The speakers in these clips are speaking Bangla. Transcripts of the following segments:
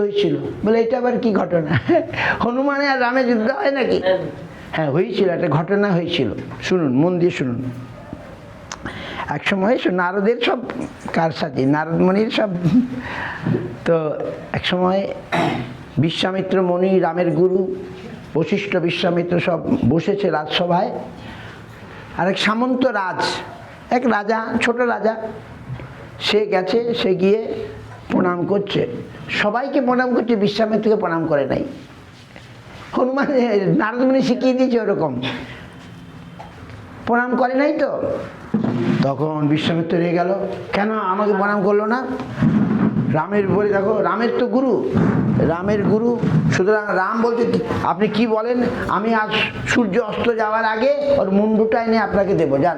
হয়েছিল বলে এটা আবার কি ঘটনা? হনুমানে আর রামে যুদ্ধ হয় নাকি? হ্যাঁ হয়েছিল, একটা ঘটনা হয়েছিল। শুনুন, মন দিয়ে শুনুন। এক সময় নারদের সব কারসাজি, নারদ মুনির সব। তো এক সময় বিশ্বামিত্র মুনি, রামের গুরু বশিষ্ঠ, বিশ্বামিত্র সব বসেছে রাজসভায়। আর এক সামন্ত রাজ, এক রাজা, ছোট রাজা, সে গেছে, সে গিয়ে প্রণাম করছে, সবাইকে প্রণাম করছে, বিশ্বামিত্রকে প্রণাম করে নাই। হনুমান নারদ মুনি শিখিয়ে দিয়েছে ওরকম, প্রণাম করে নাই। তো তখন বিশ্বামিত্র রেগে গেল, কেন আমাকে প্রণাম করলো না? রামের বলে, দেখো রামের তো গুরু, রামের গুরু, সুতরাং রাম বলতে আপনি কি বলেন, আমি আজ সূর্য অস্ত যাওয়ার আগে ওর মুন্ডুটা এনে আপনাকে দেবো, যান।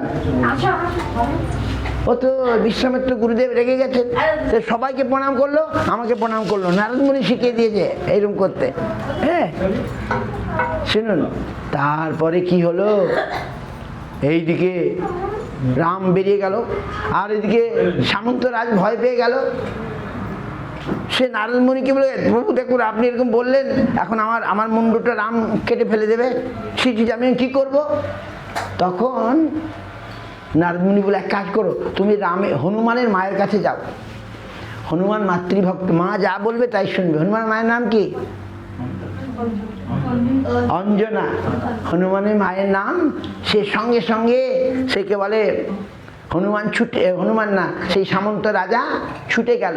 ও তো বিশ্বামিত্র গুরুদেব রেগে গেছেন, সে সবাইকে প্রণাম করলো, আমাকে প্রণাম করলো। নারদ মুনি শিখিয়ে দিয়েছে এইরকম করতে। হ্যাঁ শুনুন, তারপরে কি হলো, এইদিকে রাম বেরিয়ে গেল, আর এদিকে সামন্ত রাজ ভয় পেয়ে গেল। সে নারদ মুনিকে বলে, প্রভু দেখুন আপনি এরকম বললেন, এখন আমার মুন্ডুটা রাম কেটে ফেলে দেবে, সেটি আমি কি করব? তখন নারদ মুনি বলে, এক কাজ করো, তুমি হনুমানের মায়ের কাছে যাও। হনুমান মাতৃভক্ত, মা যা বলবে তাই শুনবে। হনুমানের মায়ের নাম কি? অঞ্জনা, হনুমানের মায়ের নাম। সে সঙ্গে সঙ্গে সেকে বলে, হনুমান না, সেই সামন্ত রাজা ছুটে গেল,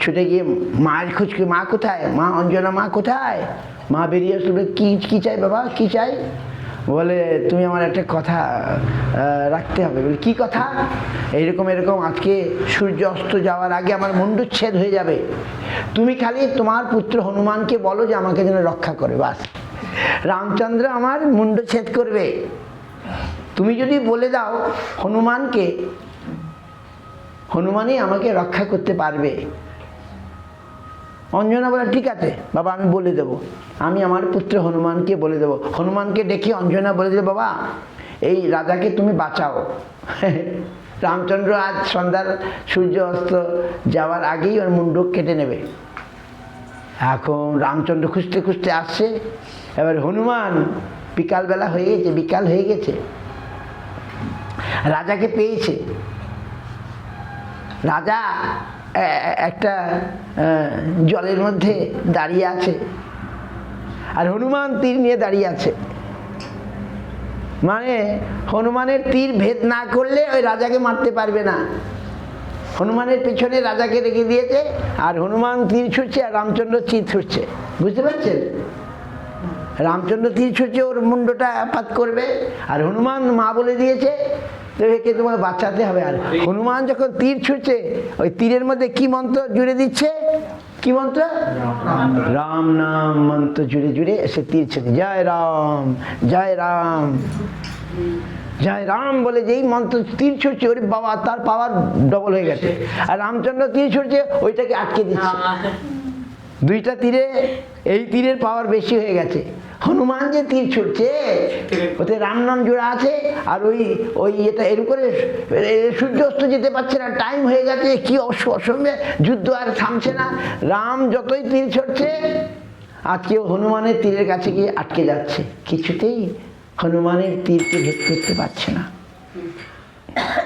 ছুটে গিয়ে মায়ের খুঁজকে, মা কোথায়, মা অঞ্জনা মা কোথায়? মা বেরিয়ে আসলে, কি চাই বাবা, কি চাই? বলে, তুমি আমার একটা কথা রাখতে হবে। বলে, কি কথা? এরকম আজকে সূর্য অস্ত যাওয়ার আগে আমার মুন্ডুচ্ছেদ হয়ে যাবে, তুমি খালি তোমার পুত্র হনুমানকে বলো যে আমাকে যেন রক্ষা করে, বাস। রামচন্দ্র আমার মুন্ডচ্ছেদ করবে, তুমি যদি বলে দাও হনুমানকে, হনুমানই আমাকে রক্ষা করতে পারবে। অঞ্জনা বলে, ঠিক আছে বাবা, আমি বলে দেব, আমি আমার পুত্র হনুমানকে বলে দেব। হনুমানকে ডেকে অঞ্জনা বলে দিল, বাবা এই রাজাকে তুমি বাঁচাও। রামচন্দ্র আজ সন্ধ্যার সূর্য অস্ত যাওয়ার আগেই ওর মুন্ডু কেটে নেবে। এখন রামচন্দ্র খুঁজতে খুঁজতে আসছে, এবার হনুমান বিকালবেলা হয়ে গেছে, বিকাল হয়ে গেছে, রাজাকে পেয়েছে। রাজা একটা জলের মধ্যে দাঁড়িয়ে আছে, আর হনুমান তীর নিয়ে দাঁড়িয়ে আছে। মানে হনুমানের তীর ভেদ না করলে ওই রাজাকে মারতে পারবে না। হনুমানের পিছনে রাজাকে রেখে দিয়েছে, আর হনুমান তীর ছুটছে, আর রামচন্দ্র তীর ছুটছে, বুঝতে পারছেন? রামচন্দ্র তীর ছুটছে, ওর মুন্ডটা আপাত করবে, আর হনুমান মা বলে দিয়েছে তো একে তোমার বাঁচাতে হবে। আর হনুমান যখন তীর ছুটছে, ওই তীরের মধ্যে কি মন্ত্র জুড়ে দিচ্ছে? কি মন্ত্র? রাম নাম মন্ত্র জুড়ে জুড়ে সে তীর ছুটে, জয় রাম জয় রাম জয় রাম বলে যেই মন্ত্র তীর ছুটছে, ওর বাবা তার পাওয়ার ডবল হয়ে গেছে। আর রামচন্দ্র তীর ছুটছে, ওইটাকে আটকে দিচ্ছে। দুইটা তীরে, এই তীরের পাওয়ার বেশি হয়ে গেছে। হনুমান যে তীর ছুটছে ওতে রাম নাম জোড়া আছে, আর ওই এটা এর করে সূর্য অস্ত যেতে পারছে না, টাইম হয়ে গেছে, কি অসম্ভব, যুদ্ধ আর থামছে না। রাম যতই তীর ছুটছে, আজকে হনুমানের তীরের কাছে গিয়ে আটকে যাচ্ছে, কিছুতেই হনুমানের তীরকে ভেদ করতে পারছে না।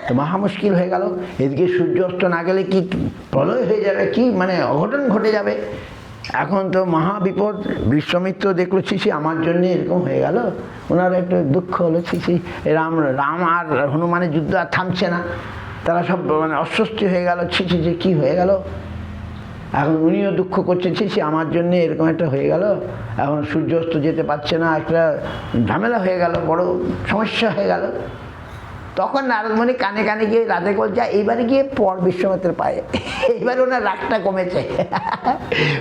তো মহা মুশকিল হয়ে গেল। এদিকে সূর্য অস্ত না গেলে কি প্রলয় হয়ে যাবে, কি মানে অঘটন ঘটে যাবে। এখন তো মহা বিপদ। বিশ্বামিত্র দেখলো, ছিছি আমার জন্য এরকম হয়ে গেল, ওনার একটু দুঃখ হলো, ছিছি রাম আর হনুমানের যুদ্ধ আর থামছে না, তারা সব মানে অস্বস্তি হয়ে গেল, ছিছি যে কী হয়ে গেল। এখন উনিও দুঃখ করছেন, ছিছি আমার জন্য এরকম একটা হয়ে গেল, এখন সূর্য অস্ত যেতে পারছে না, একটা ঝামেলা হয়ে গেল, বড় সমস্যা হয়ে গেল। তখন নারদ মুনি কানে কানে গিয়ে রাজাকে বলছে, এইবারে গিয়ে পর বিশ্বামিত্রের পায়ে, এইবার ওনার রাগটা কমেছে।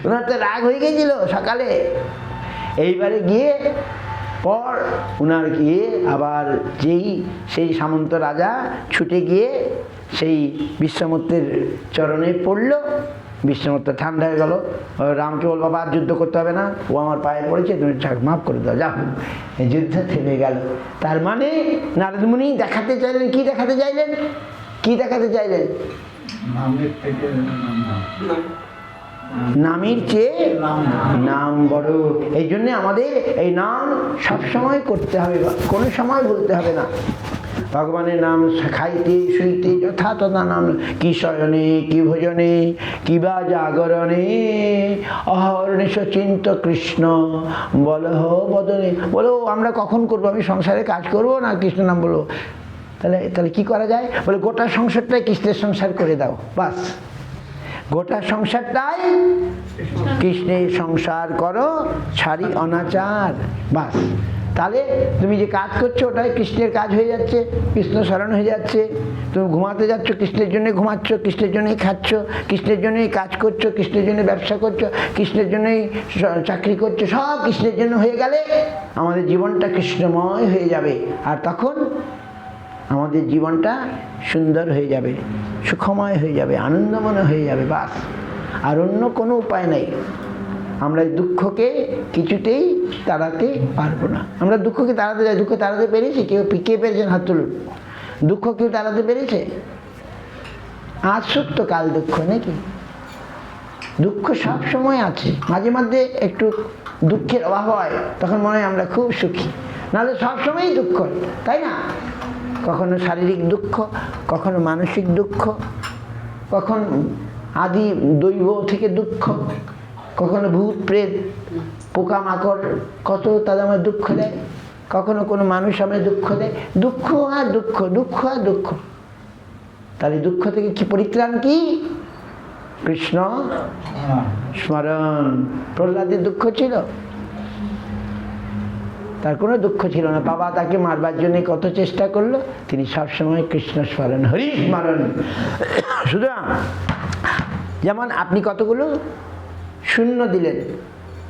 ওনার তো রাগ হয়ে গেছিল সকালে, এইবারে গিয়ে পর ওনার গিয়ে আবার সেই সামন্ত রাজা ছুটে গিয়ে সেই বিশ্বামিত্রের চরণে পড়ল। বিশ্বামিত্র ঠান্ডা হয়ে গেল, রামকে বল, বাবা আর যুদ্ধ করতে হবে না, ও আমার পায়ে পড়েছে, তুমি মাফ করে দাও, যাও। এই যুদ্ধ থেমে গেল। তার মানে নারদ মুনি দেখাতে চাইলেন, কি দেখাতে চাইলেন, কি দেখাতে চাইলেন? নামের চেয়ে নাম বড়। এই জন্যে আমাদের এই নাম সবসময় করতে হবে, কোনো সময় বলতে হবে না। ভগবানের নাম খাইতে শুইতে যথা তথা নাম, কি শয়নে কি ভোজনে কি বা জাগরণে অহর্নিশ চিন্ত কৃষ্ণ বলহ বদনে। বলো আমরা কখন করবো, আমি সংসারে কাজ করবো না কৃষ্ণ নাম বলবো? তাহলে তাহলে কি করা যায়? বলে গোটা সংসারটাই কৃষ্ণের সংসার করে দাও, বাস। গোটা সংসারটাই কৃষ্ণের সংসার করো, ছাড়ি অনাচার, বাস। তাহলে তুমি যে কাজ করছো ওটাই কৃষ্ণের কাজ হয়ে যাচ্ছে, কৃষ্ণ স্মরণ হয়ে যাচ্ছে। তুমি ঘুমাতে যাচ্ছ কৃষ্ণের জন্যই ঘুমাচ্ছ, কৃষ্ণের জন্যই খাচ্ছ, কৃষ্ণের জন্যই কাজ করছো, কৃষ্ণের জন্য ব্যবসা করছো, কৃষ্ণের জন্যই চাকরি করছো, সব কৃষ্ণের জন্য হয়ে গেলে আমাদের জীবনটা কৃষ্ণময় হয়ে যাবে। আর তখন আমাদের জীবনটা সুন্দর হয়ে যাবে, সুখময় হয়ে যাবে, আনন্দময় হয়ে যাবে, বাস। আর অন্য কোনো উপায় নেই। আমরা এই দুঃখকে কিছুতেই তাড়াতে পারবো না। আমরা দুঃখকে তাড়াতে যাই, দুঃখ তাড়াতে পেরেছি? কে পেরেছেন? হাত তুলুন। দুঃখ কেউ তাড়াতে পেরেছে? আজ সুখ তো কাল দুঃখ, নাকি? দুঃখ সব সময় আছে, মাঝে মাঝে একটু দুঃখের অভাব হয়, তখন মনে হয় আমরা খুব সুখী, নাহলে সবসময়ই দুঃখ, তাই না? কখনো শারীরিক দুঃখ, কখনো মানসিক দুঃখ, কখন আদি দৈব থেকে দুঃখ, কখনো ভূত প্রেত পোকামাকড় কত তাদের আমার দুঃখ দেয়, কখনো কোনো মানুষ আমায় দুঃখ দেয়। দুঃখ আর দুঃখ, দুঃখ আর দুঃখ। তাহলে দুঃখ থেকে কি পরিত্রাণ? কি? কৃষ্ণ স্মরণ। প্রহ্লাদের দুঃখ ছিল? তার কোনো দুঃখ ছিল না। বাবা তাকে মারবার জন্য কত চেষ্টা করলো, তিনি সবসময় কৃষ্ণ স্মরণ, হরি স্মরণ। সুতরাং যেমন আপনি কতগুলো শূন্য দিলেন,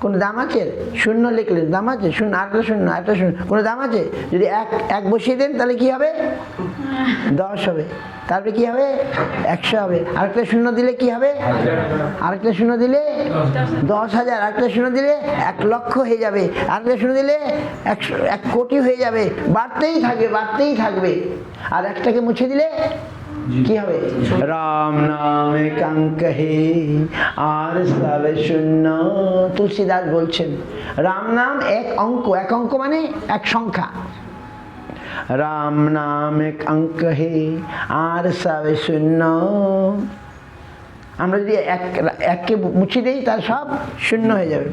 কোনো দাম আছে? শূন্য লিখলেন, দাম আছে? শূন্য, আরেকটা শূন্য, আরেকটা শূন্য, কোনো দাম আছে? যদি এক বসিয়ে দেন তাহলে কি হবে? 10 হবে। তারপরে কি হবে? 100 হবে। আরেকটা শূন্য দিলে কি হবে? আরেকটা শূন্য দিলে 10,000, আরেকটা শূন্য দিলে 1,00,000 হয়ে যাবে, আরেকটা শূন্য দিলে 1 কোটি হয়ে যাবে। বাড়তেই থাকবে, বাড়তেই থাকবে। আর একটাকে মুছে দিলে কি হবে? রাম নাম এক অঙ্ক হে আর সব শূন্য। তুলসীদাস বলছেন রাম নাম এক অঙ্ক, এক অঙ্ক মানে এক সংখ্যা। রাম নাম এক অঙ্ক হে আর সব শূন্য। আমরা যদি এককে মুছে দিই তার সব শূন্য হয়ে যাবে,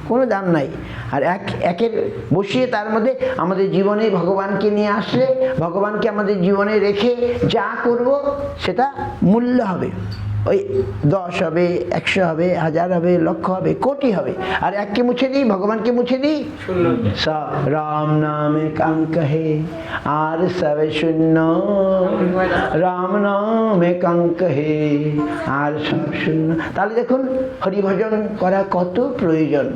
কোনো দাম নাই। আর একের বসিয়ে তার মধ্যে আমাদের জীবনে ভগবানকে নিয়ে আসলে, ভগবানকে আমাদের জীবনে রেখে যা করব সেটা মূল্য হবে। ওই 10 হবে, 100 হবে, 1000 হবে, লক্ষ হবে, কোটি হবে। আর এককে মুছে দিই, ভগবানকে মুছে দিই, সব রাম নাম এক অঙ্ক হে আর সব শূন্য। রাম নাম এক অঙ্ক হে আর সব শূন্য। তাহলে দেখুন হরিভজন করা কত প্রয়োজন।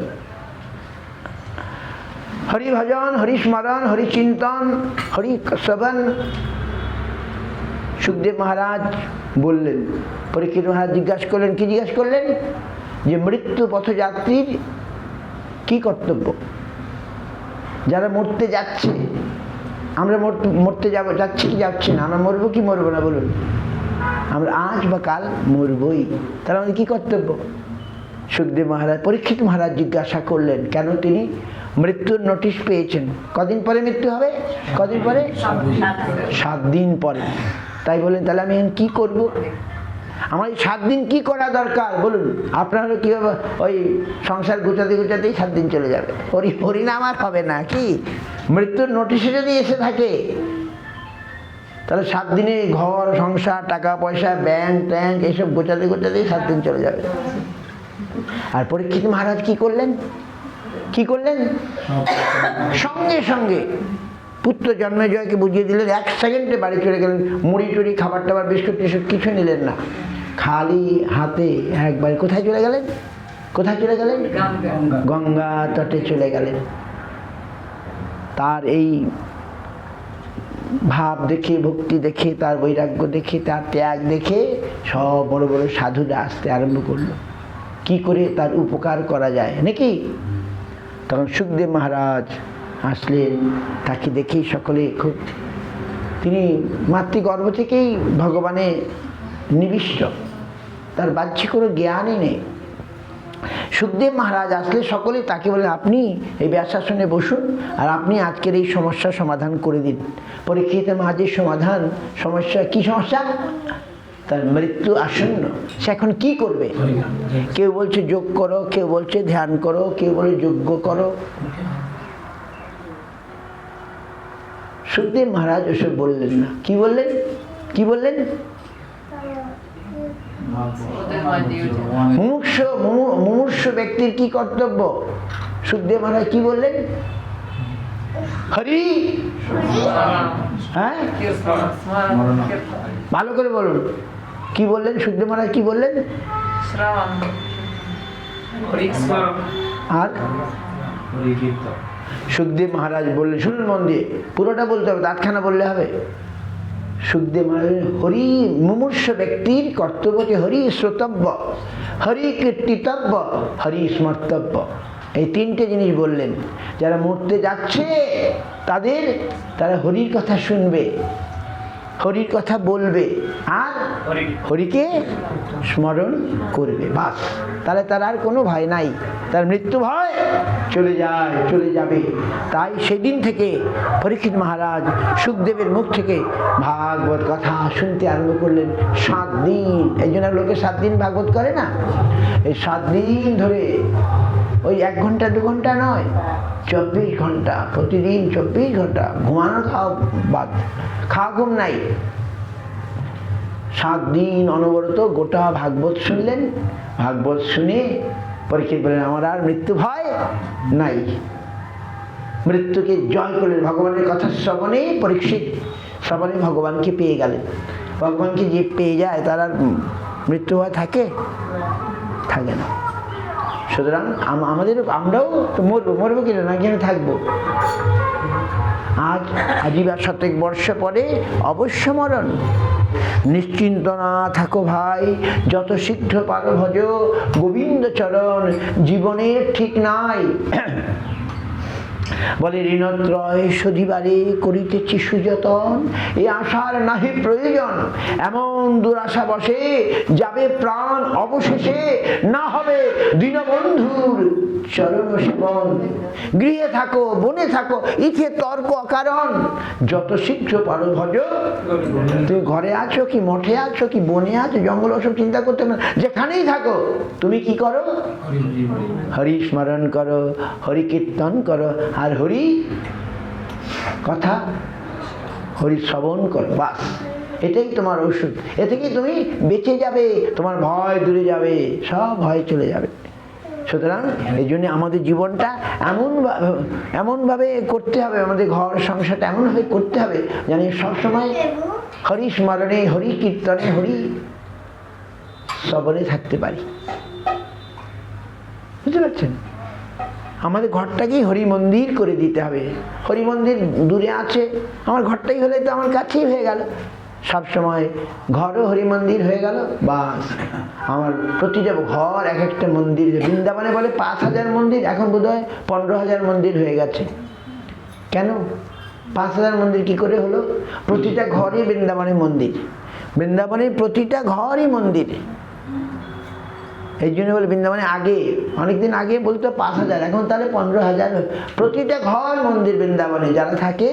হরি ভজন, হরি স্মরণ, হরি চিন্তন, হরি শ্রবণ। সুখদেব মহারাজ বললেন, পরীক্ষিত মহারাজ জিজ্ঞাসা করলেন, কি জিজ্ঞাসা করলেন? যে মৃত্যু পথযাত্রীর কি কর্তব্য? যারা মরতে যাচ্ছে, আমরা মরতে যাচ্ছি কি যাচ্ছি না, আমরা মরবো কি মরবো না বলুন? আমরা আজ বা কাল মরবই, তাহলে আমাদের কি কর্তব্য? সুখদেব মহারাজ, পরীক্ষিত মহারাজ জিজ্ঞাসা করলেন, কেন তিনি মৃত্যুর নোটিশ পেয়েছেন। কদিন পরে মৃত্যু হবে? কদিন পরে? 7 দিন পরে। তাই বলেন তাহলে আমি এখন কি করব? আমার এই 7 দিন কি করা দরকার বলুন? আপনারও কি হবে? ওই সংসার গুছাতে গুছাতেই 7 দিন চলে যাবে, হরিনাম আর হবে না। কি মৃত্যুর নোটিশে যদি এসে থাকে তাহলে 7 দিনে ঘর সংসার, টাকা পয়সা, ব্যাংক ট্যাঙ্ক এইসব গোছাতে গোছাতেই 7 দিন চলে যাবে। আর পরীক্ষিত মহারাজ কি করলেন? কি করলেন? সঙ্গে সঙ্গে পুত্র জন্মেজয়কে বুঝিয়ে দিলেন, 1 সেকেন্ডে বাড়ি চলে গেলেন। মুড়ি টুড়ি, খাবার টাবার, বিস্কুট টিস্কুট কিছু নিলেন না, খালি হাতে একবার কোথায় চলে গেলেন? কোথায় চলে গেলেন? গঙ্গা তটে চলে গেলেন। তার এই ভাব দেখে, ভক্তি দেখে, তার বৈরাগ্য দেখে, তার ত্যাগ দেখে সব বড় বড় সাধুরা আসতে আরম্ভ করলো, কি করে তার উপকার করা যায় নাকি। তখন সুখদেব মহারাজ আসলেন, তাকে দেখেই সকলে খুব, তিনি মাতৃগর্ভ থেকেই ভগবানে নিবিষ্ট, তার বাহ্যিক কোনো জ্ঞানই নেই, সুখদেব মহারাজ আসলে সকলে তাকে বলেন, আপনি এই ব্যাসাসনে বসুন আর আপনি আজকের এই সমস্যার সমাধান করে দিন। পরীক্ষিত মহারাজের সমাধান সমস্যা, কি সমস্যা? তার মৃত্যু আসন্ন, সে এখন কি করবে? কেউ বলছে যোগ করো, কেউ বলছে ধ্যান করো, কেউ বলে যজ্ঞ করো। সুখদেব মহারাজ ওসব বললেন না। কি বললেন? কি বললেন? মুমূর্ষ ব্যক্তির কি কর্তব্য? সুখদেব মহারাজ কি বললেন? হরি, হ্যাঁ ভালো করে বলুন, কি বললেন? সুখদেব মহারাজ কি বললেন? আর সুখদেব মহারাজ বললেন, শুনুন মন দিয়ে, পুরোটা বলতে হবে, তাৎখানা বললে হবে। সুখদেব মহারাজ, হরি মুমূর্ষ ব্যক্তির কর্তব্য যে হরি শ্রোতব্য, হরি কীর্তিতব্য, হরি স্মর্তব্য। এই তিনটে জিনিস বললেন। যারা মরতে যাচ্ছে তারা হরির কথা শুনবে, হরির কথা বলবে আর হরিকে স্মরণ করবে, বাস। তাহলে তার আর কোনো ভয় নাই, তার মৃত্যু ভয় চলে যাবে। তাই সেদিন থেকে পরীক্ষিত মহারাজ সুখদেবের মুখ থেকে ভাগবত কথা শুনতে আরম্ভ করলেন 7 দিন। এই জন্য লোকে 7 দিন ভাগবত করে না। এই 7 দিন ধরে ওই 1 ঘন্টা 2 ঘন্টা নয়, 24 ঘন্টা, প্রতিদিন 24 ঘন্টা, ঘুমানো খাওয়া বাদ, খাওয়া ঘুম নাই। 7 দিন অনবরত গোটা ভাগবত শুনলেন। ভাগবত শুনে পরীক্ষিত বলেন, আমার আর মৃত্যু ভয় নাই। মৃত্যুকে জয় করলেন ভগবানের কথা শ্রবণে। পরীক্ষিত শ্রবণে ভগবানকে পেয়ে গেলেন। ভগবানকে যে পেয়ে যায় তার আর মৃত্যু ভয় থাকে না। সুতরাং আমরাও তো মরবো কিনা, না কেন থাকবো? আজ আজীবন 100 বর্ষ পরে অবশ্য মরণ। নিশ্চিন্ত না থাকো ভাই, যত শীঘ্র পারো ভজ গোবিন্দ চরণ, জীবনের ঠিক নাই। বলে ঋণত্রয় শোধিবারে করিতেছি সুযতন, এ আশার নাহি প্রয়োজন, এমন দুরাশা বসে যাবে প্রাণ অবশেষে, না হবে দীনবন্ধুর চরণ সেবন। গৃহে থাকো বনে থাকো ইথে তর্ক অকারণ, যত শীঘ্র পারো ভজ। তুমি ঘরে আছো কি মঠে আছো কি বনে আছো জঙ্গল, ওসব চিন্তা করতে না, যেখানেই থাকো তুমি কি করো? হরি স্মরণ করো, হরি কীর্তন করো আর হরি কথা, হরি শ্রবণ করো, বাস। এটাই তোমার ওষুধ। এ থেকে তুমি বেঁচে যাবে, তোমার ভয় দূরে যাবে, সব ভয় চলে যাবে। সুতরাং এই জন্য আমাদের জীবনটা এমনভাবে করতে হবে, আমাদের ঘর সংসারটা এমনভাবে করতে হবে যেন সবসময় হরি স্মরণে, হরি কীর্তনে, হরি শ্রবণে থাকতে পারি। বুঝতে পারছেন? আমাদের ঘরটাকেই হরি মন্দির করে দিতে হবে। হরি মন্দির দূরে আছে, আমার ঘরটাই হলে তো আমার কাছেই হয়ে গেল। সবসময় ঘরও হরি মন্দির হয়ে গেল, বাস। আমার প্রতিটা ঘর এক একটা মন্দির। বৃন্দাবনে বলে 5000 মন্দির, এখন বোধহয় 15000 মন্দির হয়ে গেছে। কেন 5000 মন্দির কি করে হলো? প্রতিটা ঘরই বৃন্দাবনের মন্দির, বৃন্দাবনের প্রতিটা ঘরই মন্দির। এই জন্য বলে বৃন্দাবনে আগে, অনেকদিন আগে বলতো 5000, এখন তাহলে 15000। প্রতিটা ঘর মন্দির বৃন্দাবনে। যারা থাকে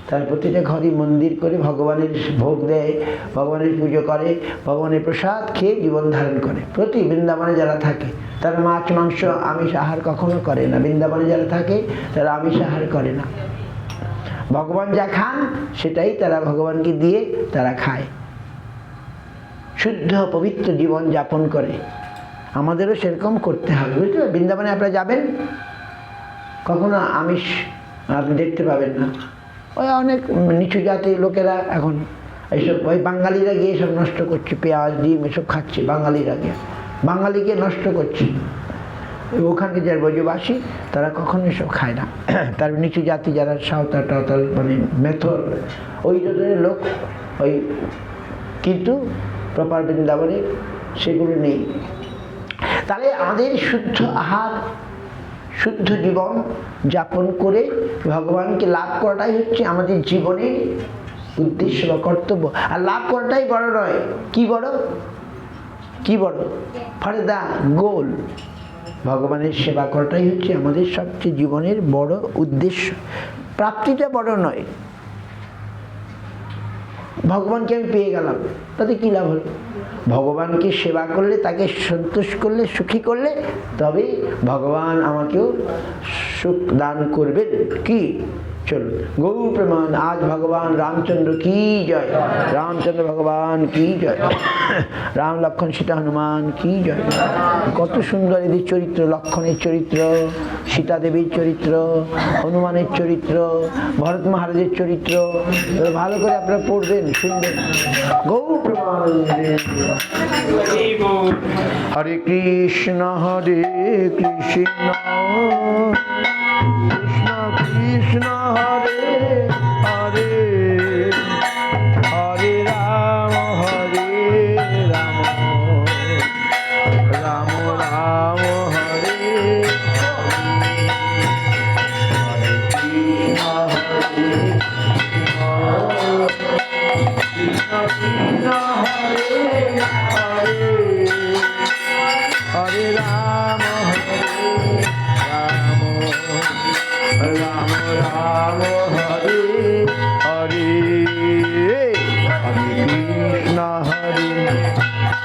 তার প্রতিটা ঘরই মন্দির করে ভগবানের ভোগ দেয়, ভগবানের পুজো করে, ভগবানের প্রসাদ খেয়ে জীবন ধারণ করে। প্রতি বৃন্দাবনে যারা থাকে তারা মাছ মাংস আমিষ আহার কখনো করে না। বৃন্দাবনে যারা থাকে তারা আমিষ আহার করে না। ভগবান যা খান সেটাই তারা ভগবানকে দিয়ে তারা খায়, শুদ্ধ পবিত্র জীবন যাপন করে। আমাদেরও সেরকম করতে হবে, বুঝতে পারবেন? বৃন্দাবনে আপনারা যাবেন, কখনো আমিষ আপনি দেখতে পাবেন না। ওই অনেক নিচু জাতির লোকেরা এখন এইসব, ওই বাঙালিরা গিয়ে সব নষ্ট করছে, পেঁয়াজ ডিম এসব খাচ্ছে। বাঙালিকে নষ্ট করছে। ওখানে যারা ব্রজবাসী তারা কখনো এসব খায় না। তার নিচু জাতি যারা সাঁওতাল টাওতাল মানে মেথর, ওই ধরনের লোক, ওই কিন্তু প্রপার বৃন্দাবনে সেগুলো নেই। তাহলে আমাদের শুদ্ধ আহার, শুদ্ধ জীবন যাপন করে ভগবানকে লাভ করাটাই হচ্ছে আমাদের জীবনের উদ্দেশ্য বা কর্তব্য। আর লাভ করাটাই বড় নয়। কি বড়? ফর দ্য গোল, ভগবানের সেবা করাটাই হচ্ছে আমাদের সবচেয়ে জীবনের বড় উদ্দেশ্য। প্রাপ্তিটা বড় নয়। ভগবানকে আমি পেয়ে গেলাম, তাতে কী লাভ হলো? ভগবানকে সেবা করলে, তাকে সন্তোষ করলে, সুখী করলে, তবেই ভগবান আমাকেও সুখ দান করবেন। কি চলুন গৌর প্রমাণ। আজ ভগবান রামচন্দ্র কি জয়, রামচন্দ্র ভগবান কি জয়, রাম লক্ষণ সীতা হনুমান কি জয়। কত সুন্দর এদের চরিত্র, লক্ষণের চরিত্র, সীতা দেবীর চরিত্র, হনুমানের চরিত্র, ভরত মহারাজের চরিত্র। ভালো করে আপনারা পড়বেন, শুনবেন। গৌর প্রমাণ। হরে কৃষ্ণ হরে কৃষ্ণ কৃষ্ণ হরে হরে, হরে রাম রাম রাম হরে কৃষ্ণ কৃষ্ণ হরে হরে, হরে রাম রাম রাম